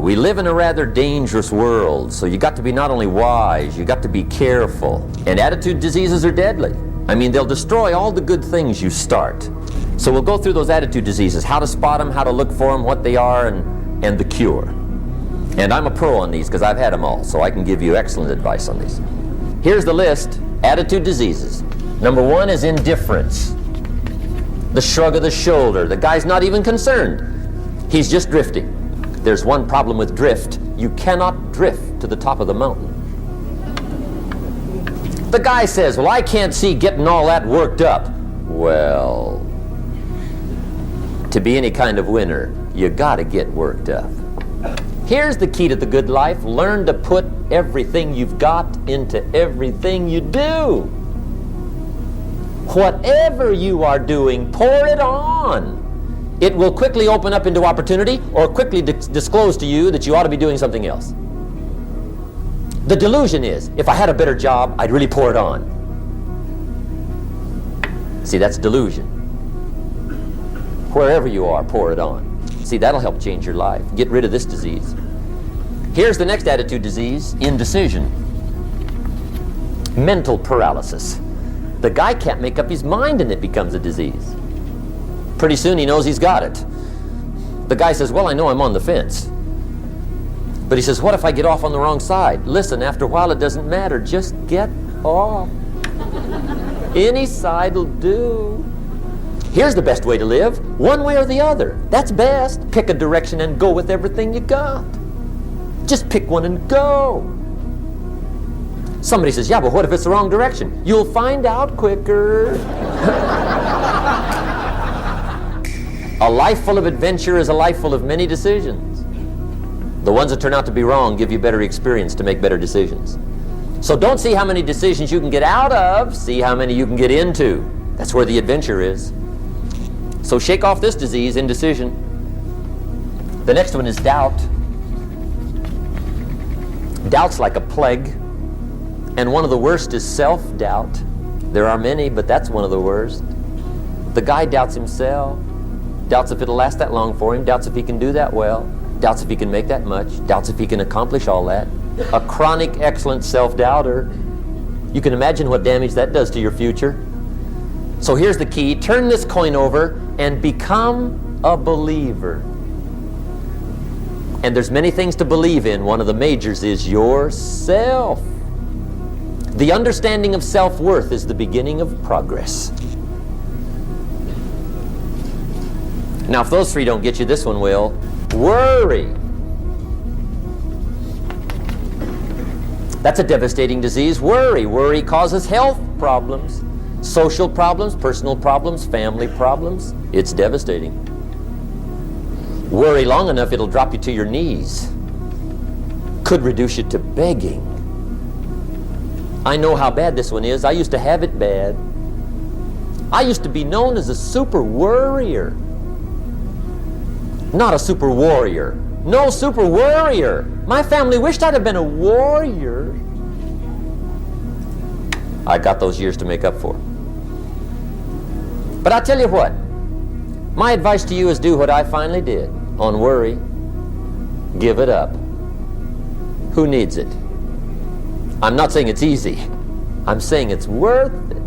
We live in a rather dangerous world, so you got to be not only wise, you got to be careful. And attitude diseases are deadly. I mean, they'll destroy all the good things you start. So we'll go through those attitude diseases, how to spot them, how to look for them, what they are, and the cure. And I'm a pro on these because I've had them all, so I can give you excellent advice on these. Here's the list: attitude diseases. Number 1 is indifference. The shrug of the shoulder. The guy's not even concerned. He's just drifting. There's one problem with drift. You cannot drift to the top of the mountain. The guy says, well, I can't see getting all that worked up. Well, to be any kind of winner, you gotta get worked up. Here's the key to the good life: learn to put everything you've got into everything you do. Whatever you are doing, pour it on. It will quickly open up into opportunity or quickly disclose to you that you ought to be doing something else. The delusion is, if I had a better job, I'd really pour it on. See, that's delusion. Wherever you are, pour it on. See, that'll help change your life. Get rid of this disease. Here's the next attitude disease: indecision. Mental paralysis. The guy can't make up his mind and it becomes a disease. Pretty soon he knows he's got it. The guy says, well, I know I'm on the fence. But he says, what if I get off on the wrong side? Listen, after a while it doesn't matter. Just get off. Any side will do. Here's the best way to live: one way or the other. That's best. Pick a direction and go with everything you got. Just pick one and go. Somebody says, yeah, but what if it's the wrong direction? You'll find out quicker. A life full of adventure is a life full of many decisions. The ones that turn out to be wrong give you better experience to make better decisions. So don't see how many decisions you can get out of, see how many you can get into. That's where the adventure is. So shake off this disease, indecision. The next one is doubt. Doubt's like a plague. And one of the worst is self-doubt. There are many, but that's one of the worst. The guy doubts himself. Doubts if it'll last that long for him. Doubts if he can do that well. Doubts if he can make that much. Doubts if he can accomplish all that. A chronic, excellent self-doubter. You can imagine what damage that does to your future. So here's the key: turn this coin over and become a believer. And there's many things to believe in. One of the majors is yourself. The understanding of self-worth is the beginning of progress. Now, if those three don't get you, this one will. Worry. That's a devastating disease. Worry causes health problems, social problems, personal problems, family problems. It's devastating. Worry long enough, it'll drop you to your knees. Could reduce you to begging. I know how bad this one is. I used to have it bad. I used to be known as a super worrier. Not a super warrior. No, super worrier. My family wished I'd have been a warrior. I got those years to make up for. But I tell you what, my advice to you is do what I finally did on worry. Give it up. Who needs it? I'm not saying it's easy. I'm saying it's worth it.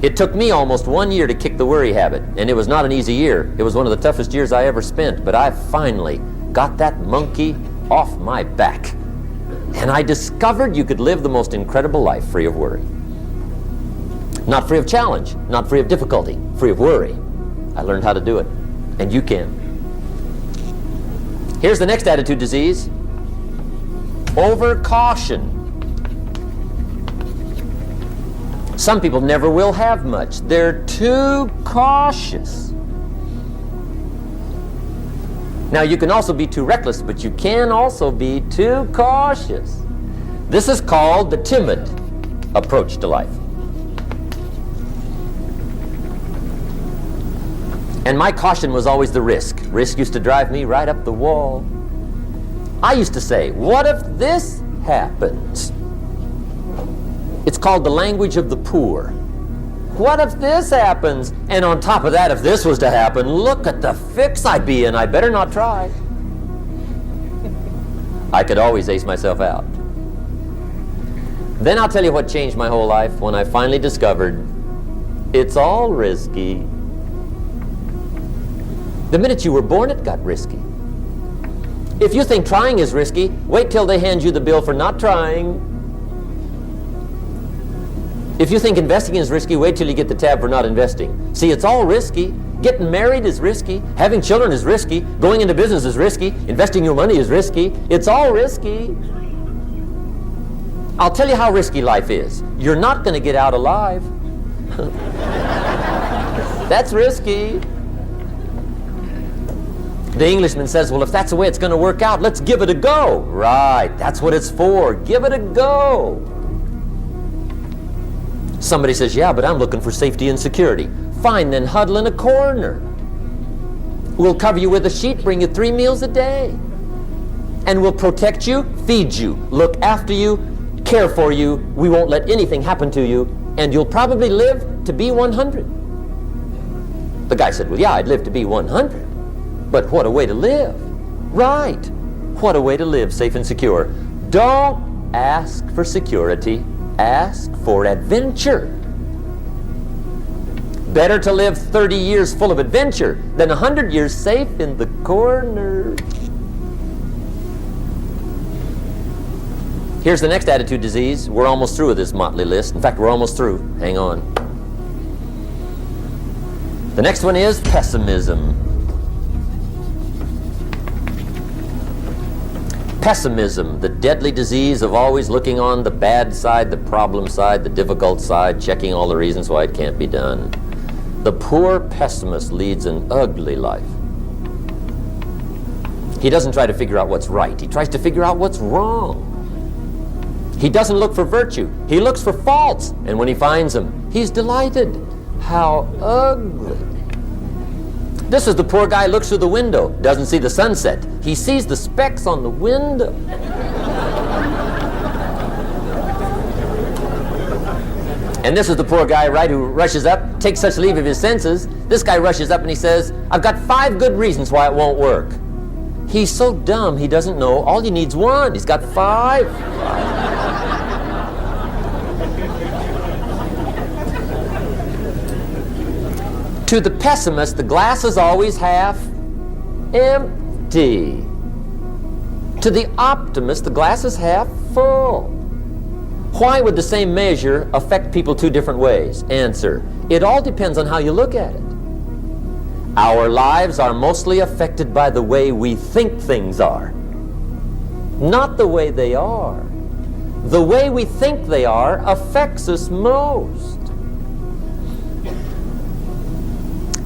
It took me almost 1 year to kick the worry habit, and it was not an easy year. It was one of the toughest years I ever spent, but I finally got that monkey off my back. And I discovered you could live the most incredible life free of worry. Not free of challenge, not free of difficulty, free of worry. I learned how to do it, and you can. Here's the next attitude disease: over-caution. Some people never will have much. They're too cautious. Now, you can also be too reckless, but you can also be too cautious. This is called the timid approach to life. And my caution was always the risk. Risk used to drive me right up the wall. I used to say, what if this happens? It's called the language of the poor. What if this happens? And on top of that, if this was to happen, look at the fix I'd be in. I better not try. I could always ace myself out. Then I'll tell you what changed my whole life when I finally discovered it's all risky. The minute you were born, it got risky. If you think trying is risky, wait till they hand you the bill for not trying. If you think investing is risky, wait till you get the tab for not investing. See, it's all risky. Getting married is risky. Having children is risky. Going into business is risky. Investing your money is risky. It's all risky. I'll tell you how risky life is. You're not going to get out alive. That's risky. The Englishman says, well, if that's the way it's going to work out, let's give it a go. Right, that's what it's for. Give it a go. Somebody says, yeah, but I'm looking for safety and security. Fine, then huddle in a corner. We'll cover you with a sheet, bring you 3 meals a day. And we'll protect you, feed you, look after you, care for you. We won't let anything happen to you. And you'll probably live to be 100. The guy said, well, yeah, I'd live to be 100. But what a way to live. Right. What a way to live, safe and secure. Don't ask for security. Ask for adventure. Better to live 30 years full of adventure than 100 years safe in the corner. Here's the next attitude disease. We're almost through with this motley list. In fact, we're almost through. Hang on. The next one is pessimism. Pessimism, the deadly disease of always looking on the bad side, the problem side, the difficult side, checking all the reasons why it can't be done. The poor pessimist leads an ugly life. He doesn't try to figure out what's right. He tries to figure out what's wrong. He doesn't look for virtue. He looks for faults. And when he finds them, he's delighted. How ugly. This is the poor guy who looks through the window, doesn't see the sunset. He sees the specks on the window. And this is the poor guy, right, who rushes up, takes such leave of his senses. This guy rushes up and he says, I've got 5 good reasons why it won't work. He's so dumb he doesn't know all he needs 1. He's got 5. To the pessimist, the glass is always half empty. To the optimist, the glass is half full. Why would the same measure affect people 2 different ways? Answer, it all depends on how you look at it. Our lives are mostly affected by the way we think things are, not the way they are. The way we think they are affects us most.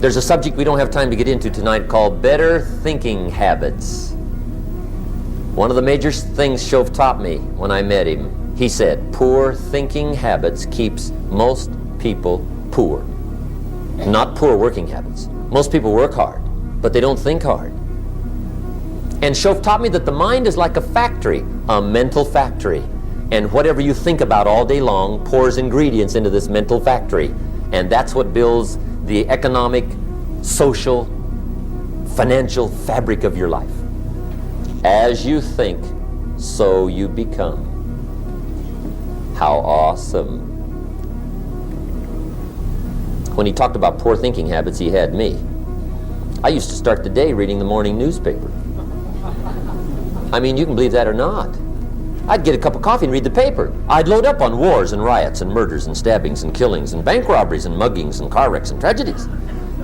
There's a subject we don't have time to get into tonight called better thinking habits. One of the major things Shove taught me when I met him, he said, poor thinking habits keeps most people poor. Not poor working habits. Most people work hard, but they don't think hard. And Shove taught me that the mind is like a factory, a mental factory. And whatever you think about all day long pours ingredients into this mental factory. And that's what builds the economic, social, financial fabric of your life. As you think, so you become. How awesome. When he talked about poor thinking habits, he had me. I used to start the day reading the morning newspaper. I mean, you can believe that or not. I'd get a cup of coffee and read the paper. I'd load up on wars and riots and murders and stabbings and killings and bank robberies and muggings and car wrecks and tragedies.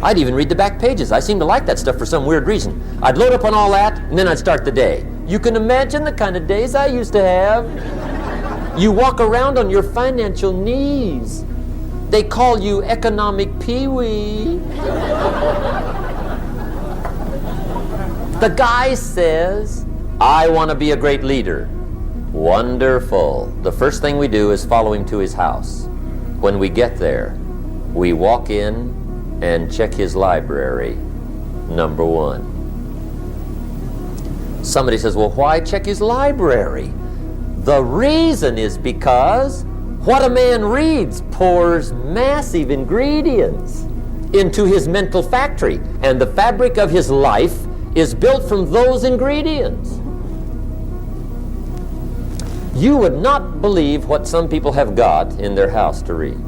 I'd even read the back pages. I seem to like that stuff for some weird reason. I'd load up on all that, and then I'd start the day. You can imagine the kind of days I used to have. You walk around on your financial knees. They call you economic peewee. The guy says, I want to be a great leader. Wonderful. The first thing we do is follow him to his house. When we get there, we walk in and check his library, number 1. Somebody says, well, why check his library? The reason is because what a man reads pours massive ingredients into his mental factory, and the fabric of his life is built from those ingredients. You would not believe what some people have got in their house to read.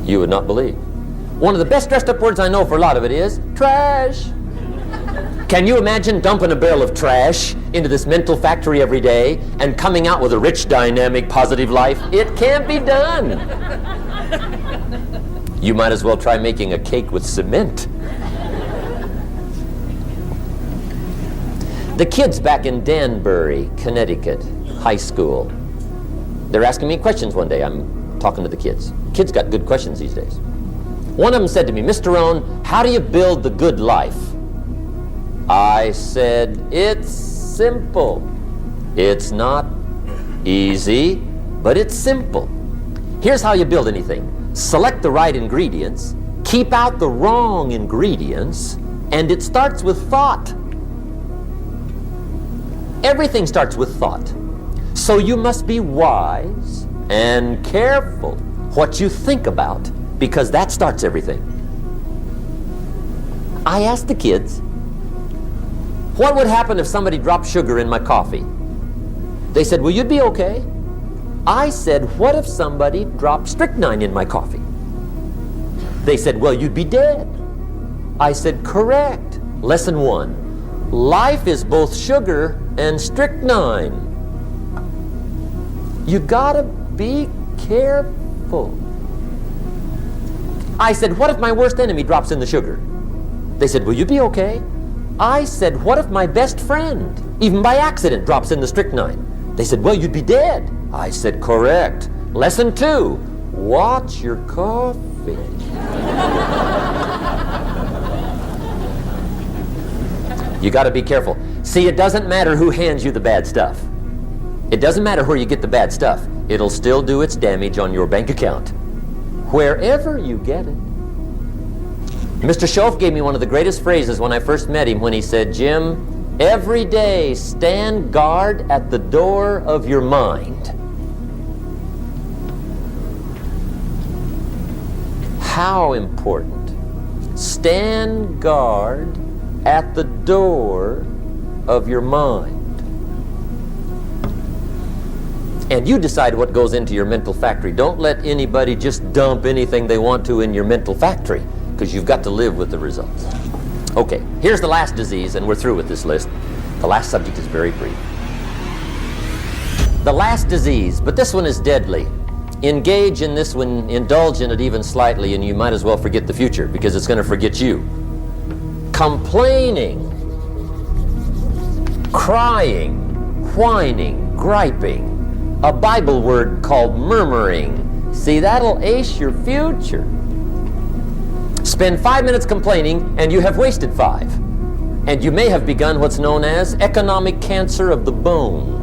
You would not believe. One of the best dressed up words I know for a lot of it is trash. Can you imagine dumping a barrel of trash into this mental factory every day and coming out with a rich, dynamic, positive life? It can't be done. You might as well try making a cake with cement. The kids back in Danbury, Connecticut, high school, they're asking me questions one day. I'm talking to the kids. Kids got good questions these days. One of them said to me, Mr. Rohn, how do you build the good life? I said, it's simple. It's not easy, but it's simple. Here's how you build anything. Select the right ingredients, keep out the wrong ingredients, and it starts with thought. Everything starts with thought. So you must be wise and careful what you think about, because that starts everything. I asked the kids, what would happen if somebody dropped sugar in my coffee? They said, well, you'd be okay. I said, what if somebody dropped strychnine in my coffee? They said, well, you'd be dead. I said, correct. Lesson 1. Life is both sugar and strychnine. You gotta be careful. I said, what if my worst enemy drops in the sugar? They said, will you be okay? I said, what if my best friend, even by accident, drops in the strychnine? They said, well, you'd be dead. I said, correct. Lesson 2, watch your coffee. You got to be careful. See, it doesn't matter who hands you the bad stuff. It doesn't matter where you get the bad stuff. It'll still do its damage on your bank account, wherever you get it. Mr. Schoaf gave me one of the greatest phrases when I first met him, when he said, Jim, every day stand guard at the door of your mind. How important. Stand guard at the door of your mind. And you decide what goes into your mental factory. Don't let anybody just dump anything they want to in your mental factory, because you've got to live with the results. Okay, here's the last disease, and we're through with this list. The last subject is very brief. The last disease, but this one is deadly. Engage in this one, indulge in it even slightly, and you might as well forget the future, because it's going to forget you. Complaining, crying, whining, griping. A Bible word called murmuring. See, that'll ace your future. Spend 5 minutes complaining, and you have wasted 5. And you may have begun what's known as economic cancer of the bone.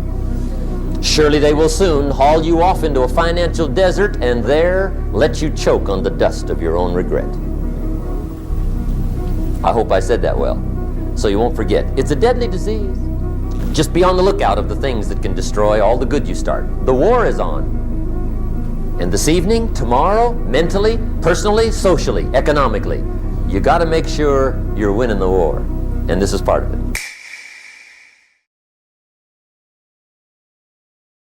Surely they will soon haul you off into a financial desert and there let you choke on the dust of your own regret. I hope I said that well, so you won't forget. It's a deadly disease. Just be on the lookout of the things that can destroy all the good you start. The war is on. And this evening, tomorrow, mentally, personally, socially, economically, you got to make sure you're winning the war. And this is part of it.